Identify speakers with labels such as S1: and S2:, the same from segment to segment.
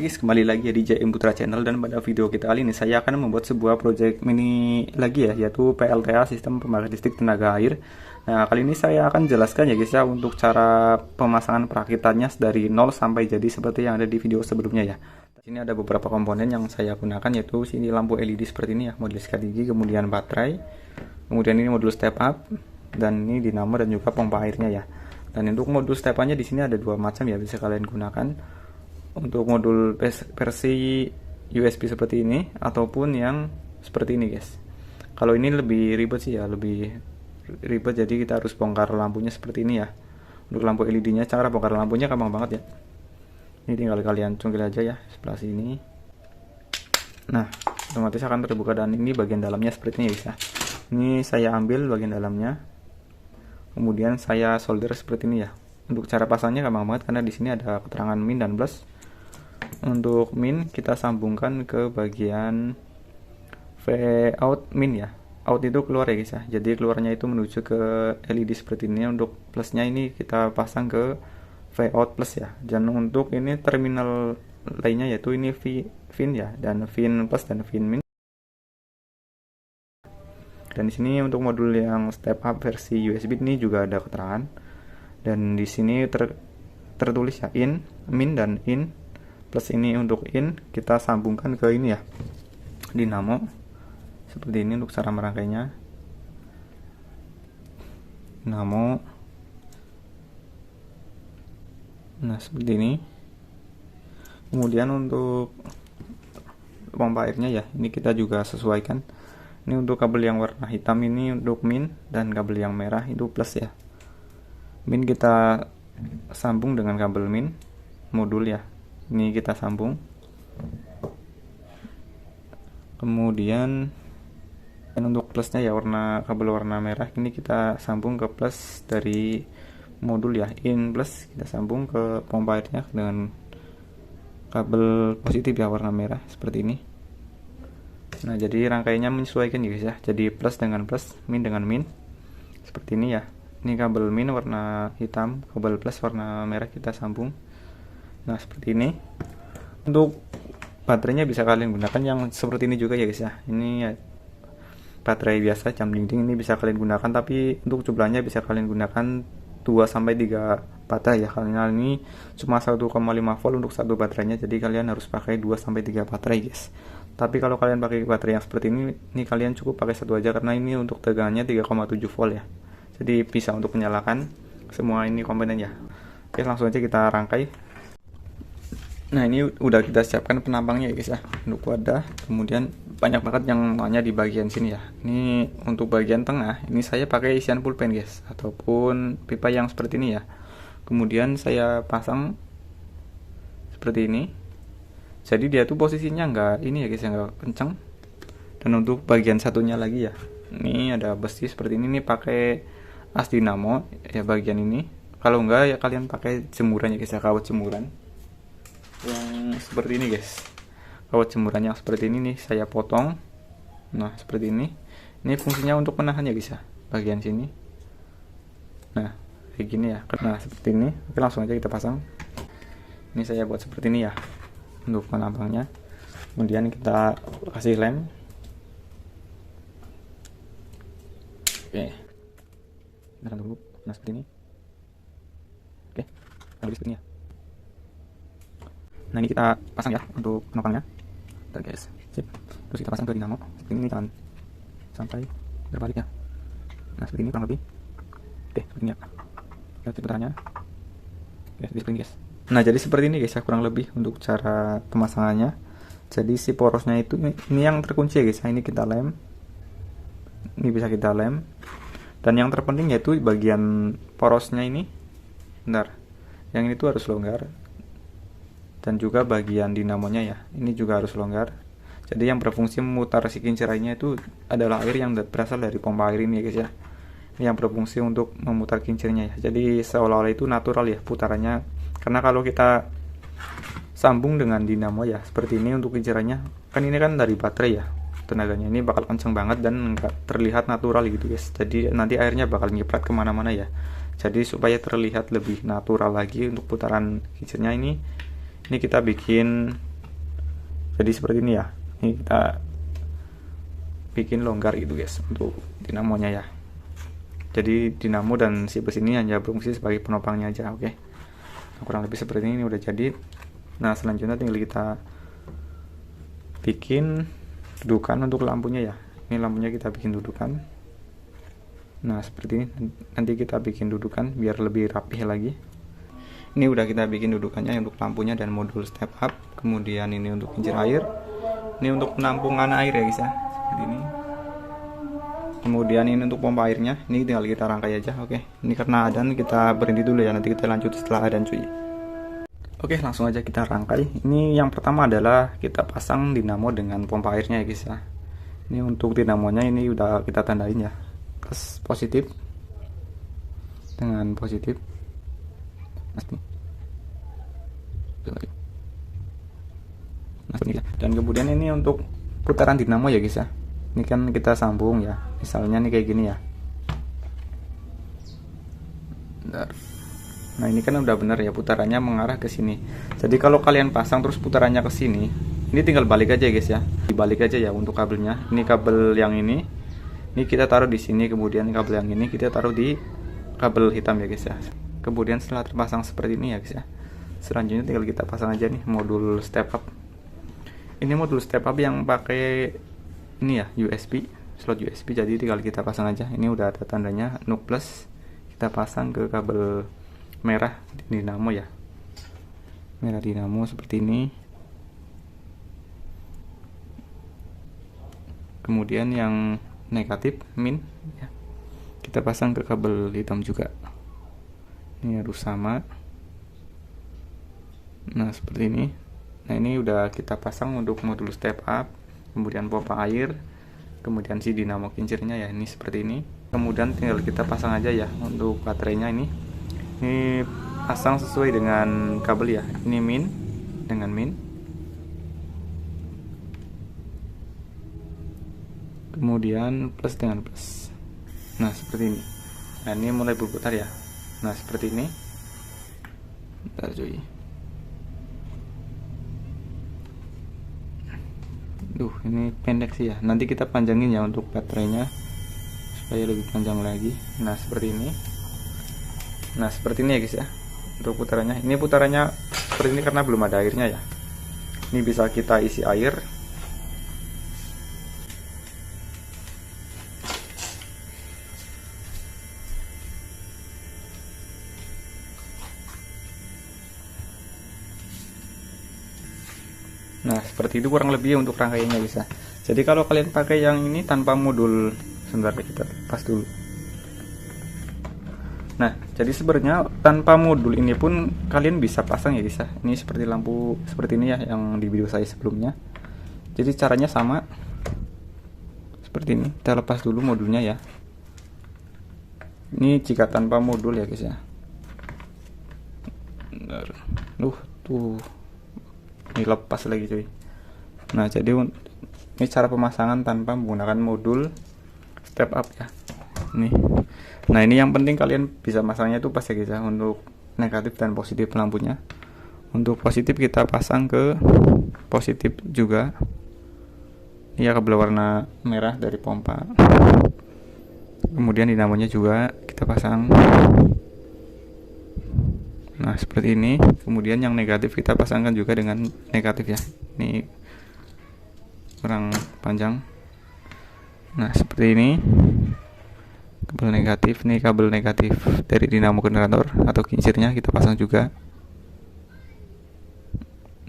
S1: guys, kembali lagi ya di JM Putra Channel, dan pada video kita kali ini saya akan membuat sebuah project mini lagi ya, yaitu PLTA, sistem pembangkit listrik tenaga air. Nah, kali ini saya akan jelaskan ya guys ya untuk cara pemasangan perakitannya dari 0 sampai jadi seperti yang ada di video sebelumnya ya. Sini ada beberapa komponen yang saya gunakan, yaitu sini lampu LED seperti ini ya, modul sikat gigi, kemudian baterai, kemudian ini modul step up, dan ini dinamo dan juga pompa airnya ya. Dan untuk modul step up-nya di sini ada dua macam ya, bisa kalian gunakan. Untuk modul versi USB seperti ini ataupun yang seperti ini guys. Kalau ini lebih ribet sih ya, lebih ribet, jadi kita harus bongkar lampunya seperti ini ya. Untuk lampu LED-nya, cara bongkar lampunya gampang banget ya. Ini tinggal kalian cungkil aja ya sebelah sini. Nah, otomatis akan terbuka, dan ini bagian dalamnya seperti ini guys ya. Ini saya ambil bagian dalamnya, kemudian saya solder seperti ini ya. Untuk cara pasangnya gampang banget karena di sini ada keterangan min dan plus. Untuk min kita sambungkan ke bagian V out min ya. Out itu keluar ya guys ya. Jadi keluarnya itu menuju ke LED seperti ini. Untuk plusnya ini kita pasang ke V out plus ya. Dan untuk ini terminal lainnya yaitu ini VIN ya, dan VIN plus dan VIN min. Dan di sini untuk modul yang step up versi USB ini juga ada keterangan. Dan di sini tertulis ya in, min dan in. Plus ini untuk in kita sambungkan ke ini ya, dinamo seperti ini. Untuk cara merangkainya, dinamo, nah seperti ini. Kemudian untuk pompa airnya ya, ini kita juga sesuaikan. Ini untuk kabel yang warna hitam ini untuk min, dan kabel yang merah itu plus ya. Min kita sambung dengan kabel min modul ya, ini kita sambung. Kemudian untuk plusnya ya, kabel warna merah ini kita sambung ke plus dari modul ya, in plus kita sambung ke pompa airnya dengan kabel positif ya, warna merah seperti ini. Nah, jadi rangkaiannya menyesuaikan ya guys ya, jadi plus dengan plus, min dengan min seperti ini ya. Ini kabel min warna hitam, kabel plus warna merah kita sambung. Nah, seperti ini. Untuk baterainya bisa kalian gunakan yang seperti ini juga ya guys ya. Ini ya, baterai biasa jam dinding ini bisa kalian gunakan, tapi untuk jumlahnya bisa kalian gunakan 2 sampai 3 baterai ya. Karena ini cuma 1,5 volt untuk satu baterainya, jadi kalian harus pakai 2 sampai 3 baterai guys. Tapi kalau kalian pakai baterai yang seperti ini kalian cukup pakai satu aja, karena ini untuk tegangannya 3,7 volt ya. Jadi bisa untuk menyalakan semua ini komponen ya. Oke, langsung aja kita rangkai. Nah, ini udah kita siapkan penampangnya ya guys ya, untuk wadah. Kemudian banyak banget yang maunya di bagian sini ya. Ini untuk bagian tengah, ini saya pakai isian pulpen guys, ataupun pipa yang seperti ini ya. Kemudian saya pasang seperti ini. Jadi dia tuh posisinya enggak ini ya guys, enggak kenceng. Dan untuk bagian satunya lagi ya, ini ada besi seperti ini nih, pakai as dinamo ya bagian ini. Kalau enggak ya kalian pakai jemuran ya guys ya, kawat jemuran yang seperti ini guys. Kawat jemuran yang seperti ini nih saya potong. Nah, seperti ini. Ini fungsinya untuk menahan ya guys ya, bagian sini. Nah, kayak gini ya. Nah, seperti ini. Oke, langsung aja kita pasang. Ini saya buat seperti ini ya untuk penampangnya. Kemudian kita kasih lem. Oke, tahan dulu. Nah, seperti ini. Oke, ambil seperti ini ya. Nah, ini kita pasang ya untuk penampangnya. Bentar guys, sip. Terus kita pasang ke dinamo seperti ini, jangan sampai terbalik ya. Nah, seperti ini kurang lebih. Oke, seperti ini ya. Lihat putarannya. Oke, seperti ini guys. Nah, jadi seperti ini guys ya, kurang lebih untuk cara pemasangannya. Jadi si porosnya itu ini yang terkunci ya guys. Nah, ini kita lem. Ini bisa kita lem. Dan yang terpenting yaitu bagian porosnya ini. Bentar. Yang ini tuh harus longgar. Dan juga bagian dinamonya ya, ini juga harus longgar. Jadi yang berfungsi memutar si kincir airnya itu adalah air yang berasal dari pompa air ini ya guys ya. Ini yang berfungsi untuk memutar kincirnya ya. Jadi seolah-olah itu natural ya putarannya. Karena kalau kita sambung dengan dinamo ya seperti ini untuk kincirannya, kan ini kan dari baterai ya, tenaganya ini bakal kenceng banget dan nggak terlihat natural gitu guys. Jadi nanti airnya bakal nyiprat kemana-mana ya. Jadi supaya terlihat lebih natural lagi untuk putaran kincirnya ini kita bikin jadi seperti ini ya. Ini kita bikin longgar gitu guys untuk dinamonya ya. Jadi dinamo dan si bus ini hanya berfungsi sebagai penopangnya aja. Oke. Nah, kurang lebih seperti ini udah jadi. Nah, selanjutnya tinggal kita bikin dudukan untuk lampunya ya. Ini lampunya kita bikin dudukan. Nah, seperti ini. Nanti kita bikin dudukan biar lebih rapih lagi. Ini udah kita bikin dudukannya untuk lampunya dan modul step up. Kemudian ini untuk kincir air. Ini untuk penampungan air ya guys ya. Seperti ini. Kemudian ini untuk pompa airnya. Ini tinggal kita rangkai aja. Oke. Ini karena adan kita berhenti dulu ya. Nanti kita lanjut setelah adan cuy. Oke, langsung aja kita rangkai. Ini yang pertama adalah kita pasang dinamo dengan pompa airnya ya guys ya. Ini untuk dinamonya ini udah kita tandain ya. Plus positif dengan positif. Dan kemudian ini untuk putaran dinamo ya guys ya. Ini kan kita sambung ya, misalnya nih kayak gini ya. Bentar. Nah, ini kan udah bener ya, putarannya mengarah ke sini. Jadi kalau kalian pasang terus putarannya ke sini, ini tinggal balik aja guys ya. Dibalik aja ya untuk kabelnya. Ini kabel yang ini kita taruh di sini, kemudian kabel yang ini kita taruh di kabel hitam ya guys ya. Kemudian setelah terpasang seperti ini ya guys ya, selanjutnya tinggal kita pasang aja nih modul step up. Ini modul step up yang pakai ini ya, USB, slot USB, jadi tinggal kita pasang aja. Ini udah ada tandanya NUC plus, kita pasang ke kabel merah dinamo ya, merah dinamo seperti ini. Kemudian yang negatif min ya, kita pasang ke kabel hitam juga. Ini harus sama. Nah, seperti ini. Nah, ini udah kita pasang untuk modul step up, kemudian pompa air, kemudian si dinamo kincirnya ya, ini seperti ini. Kemudian tinggal kita pasang aja ya untuk baterainya ini. Ini pasang sesuai dengan kabel ya. Ini min dengan min. Kemudian plus dengan plus. Nah, seperti ini. Nah, ini mulai berputar ya. Nah, seperti ini. Bentar cuy. Ini pendek sih ya. Nanti kita panjangin ya untuk baterainya supaya lebih panjang lagi. Nah, seperti ini. Nah, seperti ini ya guys ya. Untuk putarannya. Ini putarannya seperti ini karena belum ada airnya ya. Ini bisa kita isi air. Nah, seperti itu kurang lebih untuk rangkaiannya bisa. Jadi kalau kalian pakai yang ini tanpa modul, sebentar kita lepas dulu. Nah, jadi sebenarnya tanpa modul ini pun kalian bisa pasang ya guys. Ini seperti lampu seperti ini ya yang di video saya sebelumnya. Jadi caranya sama. Seperti ini. Kita lepas dulu modulnya ya. Ini jika tanpa modul ya guys ya. Bentar. Tuh. Ini lepas lagi cuy. Nah, jadi ini cara pemasangan tanpa menggunakan modul step up ya. Nih. Nah, ini yang penting kalian bisa masangnya itu pas ya guys ya, untuk negatif dan positif lampunya. Untuk positif kita pasang ke positif juga. Ini ya kabel warna merah dari pompa. Kemudian dinamonya juga kita pasang. Nah, seperti ini. Kemudian yang negatif kita pasangkan juga dengan negatif ya. Ini kurang panjang. Nah, seperti ini. Kabel negatif. Nih kabel negatif dari dinamo generator atau kincirnya kita pasang juga.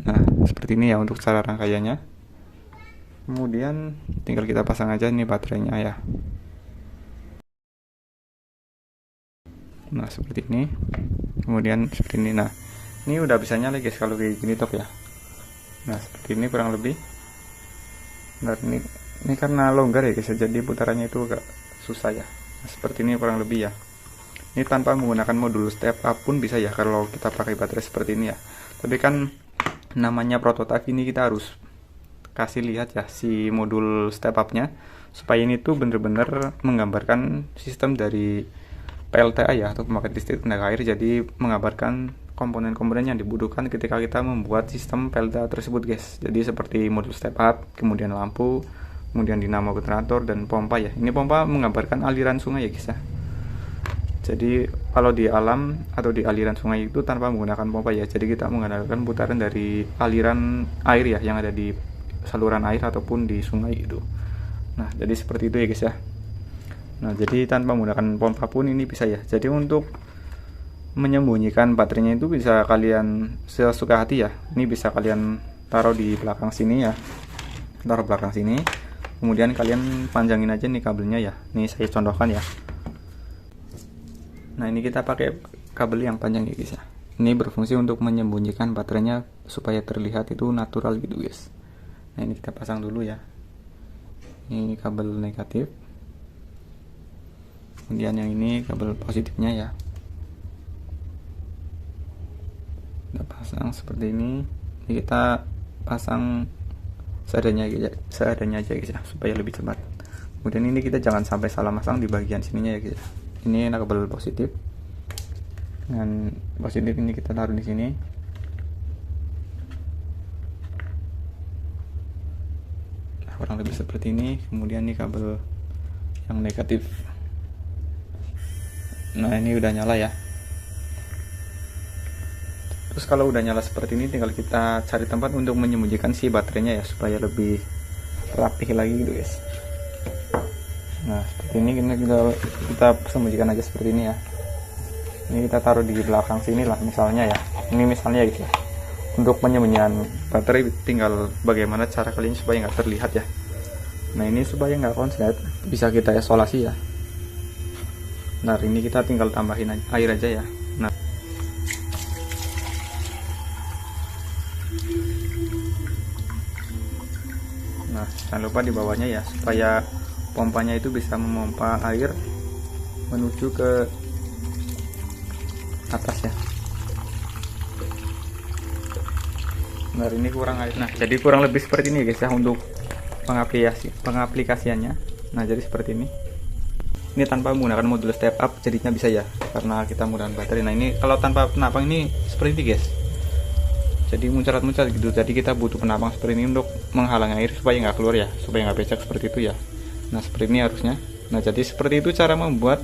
S1: Nah, seperti ini ya untuk cara rangkaiannya. Kemudian tinggal kita pasang aja nih baterainya ya. Nah, seperti ini. Kemudian seperti ini. Nah, ini udah bisa nyala guys kalau kayak gini top ya. Nah, seperti ini kurang lebih. Nah, ini karena longgar ya guys, jadi putarannya itu agak susah ya. Nah, seperti ini kurang lebih ya. Ini tanpa menggunakan modul step up pun bisa ya kalau kita pakai baterai seperti ini ya. Tapi kan namanya prototipe, ini kita harus kasih lihat ya si modul step up-nya supaya ini tuh bener-bener menggambarkan sistem dari PLTA ya, atau pembangkit listrik tenaga air. Jadi menggambarkan komponen-komponen yang dibutuhkan ketika kita membuat sistem PLTA tersebut guys. Jadi seperti modul step up, kemudian lampu, kemudian dinamo generator, dan pompa ya. Ini pompa menggambarkan aliran sungai ya guys ya. Jadi kalau di alam atau di aliran sungai itu tanpa menggunakan pompa ya. Jadi kita menggunakan putaran dari aliran air ya yang ada di saluran air ataupun di sungai itu. Nah, jadi seperti itu ya guys ya. Nah, jadi tanpa menggunakan pompa pun ini bisa ya. Jadi untuk menyembunyikan baterainya itu bisa kalian sesuka hati ya. Ini bisa kalian taruh di belakang sini ya. Taruh belakang sini. Kemudian kalian panjangin aja nih kabelnya ya. Nih saya contohkan ya. Nah, ini kita pakai kabel yang panjang ya guys ya. Ini berfungsi untuk menyembunyikan baterainya supaya terlihat itu natural gitu guys. Nah, ini kita pasang dulu ya. Ini kabel negatif. Kemudian yang ini kabel positifnya ya. Kita pasang seperti ini. Ini kita pasang seadanya aja guys ya, supaya lebih cepat. Kemudian ini kita jangan sampai salah masang di bagian sininya ya guys ya. Ini kabel positif. Dan positif ini kita taruh di sini. Nah, kurang lebih seperti ini. Kemudian ini kabel yang negatif. Nah, ini udah nyala ya. Terus kalau udah nyala seperti ini, tinggal kita cari tempat untuk menyembunyikan si baterainya ya, supaya lebih rapih lagi gitu guys. Nah, seperti ini kita sembunyikan aja seperti ini ya. Ini kita taruh di belakang sini lah misalnya ya. Ini misalnya guys ya. Untuk penyembunyian baterai tinggal bagaimana cara kalian supaya nggak terlihat ya. Nah, ini supaya nggak konslet bisa kita isolasi ya. Nah, ini kita tinggal tambahin air aja ya. Nah, jangan lupa di bawahnya ya, supaya pompanya itu bisa memompa air menuju ke atas ya. Nah, ini kurang air. Nah, jadi kurang lebih seperti ini guys ya untuk pengaplikasiannya. Nah, jadi seperti ini. Ini tanpa menggunakan modul step up jadinya bisa ya, karena kita menggunakan baterai. Nah, ini kalau tanpa penapang ini seperti ini guys. Jadi muncrat-muncrat gitu. Jadi kita butuh penapang seperti ini untuk menghalangi air supaya nggak keluar ya, supaya nggak becek seperti itu ya. Nah, seperti ini harusnya. Nah, jadi seperti itu cara membuat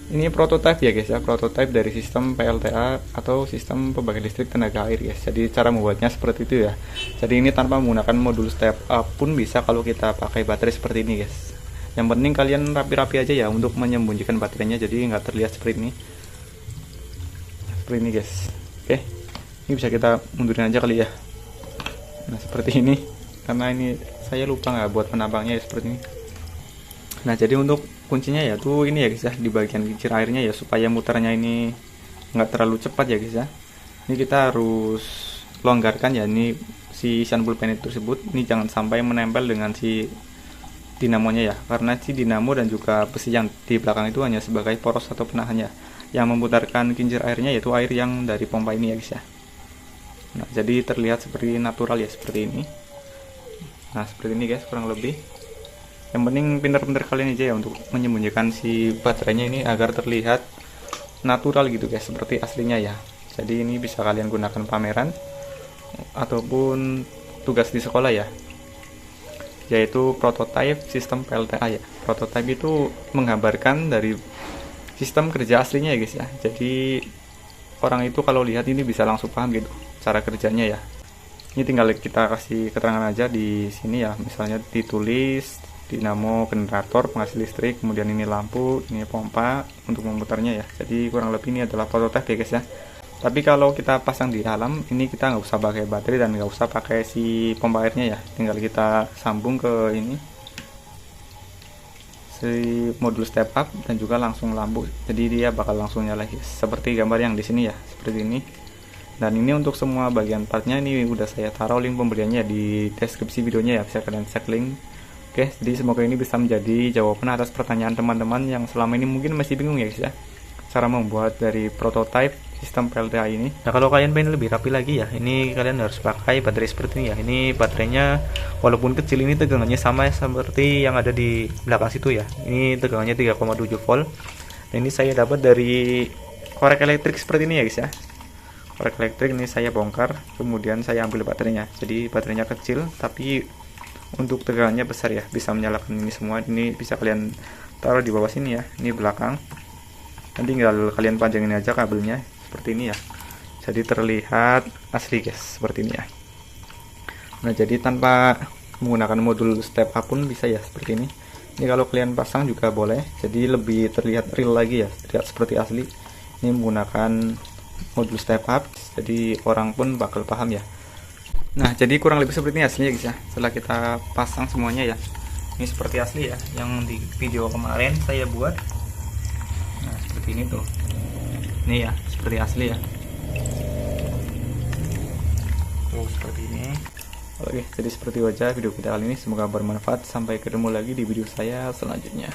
S1: ini prototipe ya guys ya, prototipe dari sistem PLTA atau sistem pembangkit listrik tenaga air guys. Jadi cara membuatnya seperti itu ya. Jadi ini tanpa menggunakan modul step up pun bisa kalau kita pakai baterai seperti ini guys. Yang penting kalian rapi-rapi aja ya untuk menyembunyikan baterainya, jadi nggak terlihat seperti ini. Seperti ini guys. Oke, ini bisa kita mundurin aja kali ya. Nah, seperti ini. Karena ini saya lupa nggak buat penampangnya ya, seperti ini. Nah, jadi untuk kuncinya ya tuh ini ya guys ya, di bagian kincir airnya ya, supaya muternya ini nggak terlalu cepat ya guys ya. Ini kita harus longgarkan ya, ini si shunt pulpen tersebut ini jangan sampai menempel dengan si dinamonya ya, karena si dinamo dan juga besi yang di belakang itu hanya sebagai poros atau penahannya. Yang memutarkan kincir airnya yaitu air yang dari pompa ini ya guys ya. Nah, jadi terlihat seperti natural ya, seperti ini. Nah, seperti ini guys kurang lebih. Yang penting pintar-pintar kalian aja ya untuk menyembunyikan si baterainya ini agar terlihat natural gitu guys, seperti aslinya ya. Jadi ini bisa kalian gunakan pameran ataupun tugas di sekolah ya, yaitu prototipe sistem PLTA ya. Prototipe itu menggambarkan dari sistem kerja aslinya ya guys ya. Jadi orang itu kalau lihat ini bisa langsung paham gitu cara kerjanya ya. Ini tinggal kita kasih keterangan aja di sini ya, misalnya ditulis dinamo generator penghasil listrik, kemudian ini lampu, ini pompa untuk memutarnya ya. Jadi kurang lebih ini adalah prototipe ya guys ya. Tapi kalau kita pasang di dalam ini kita nggak usah pakai baterai dan nggak usah pakai si pompa airnya ya, tinggal kita sambung ke ini si modul step up dan juga langsung lampu, jadi dia bakal langsung nyala guys, seperti gambar yang di sini ya, seperti ini. Dan ini untuk semua bagian partnya ini udah saya taruh link pembeliannya di deskripsi videonya ya, bisa kalian cek link. Oke, jadi semoga ini bisa menjadi jawaban atas pertanyaan teman-teman yang selama ini mungkin masih bingung ya guys ya, cara membuat dari prototipe sistem PLTA ini. Nah, kalau kalian pengen lebih rapi lagi ya, ini kalian harus pakai baterai seperti ini ya. Ini baterainya walaupun kecil ini tegangannya sama seperti yang ada di belakang situ ya. Ini tegangannya 3,7 volt. Nah, ini saya dapat dari korek elektrik seperti ini ya guys ya. korek elektrik ini saya bongkar, kemudian saya ambil baterainya. Jadi baterainya kecil tapi untuk tegangannya besar ya, bisa menyalakan ini semua. Ini bisa kalian taruh di bawah sini ya, ini belakang. Nanti tinggal kalian panjangin aja kabelnya seperti ini ya, jadi terlihat asli guys, seperti ini ya. Nah jadi tanpa menggunakan modul step up pun bisa ya, seperti ini. Ini kalau kalian pasang juga boleh, jadi lebih terlihat real lagi ya, terlihat seperti asli. Ini menggunakan modul step up, jadi orang pun bakal paham ya. Nah jadi kurang lebih seperti ini aslinya guys ya, setelah kita pasang semuanya ya. Ini seperti asli ya, yang di video kemarin saya buat. Nah seperti ini tuh, ini ya seperti asli ya. Oh seperti ini. Oke, jadi seperti wajah video kita kali ini, semoga bermanfaat. Sampai ketemu lagi di video saya selanjutnya.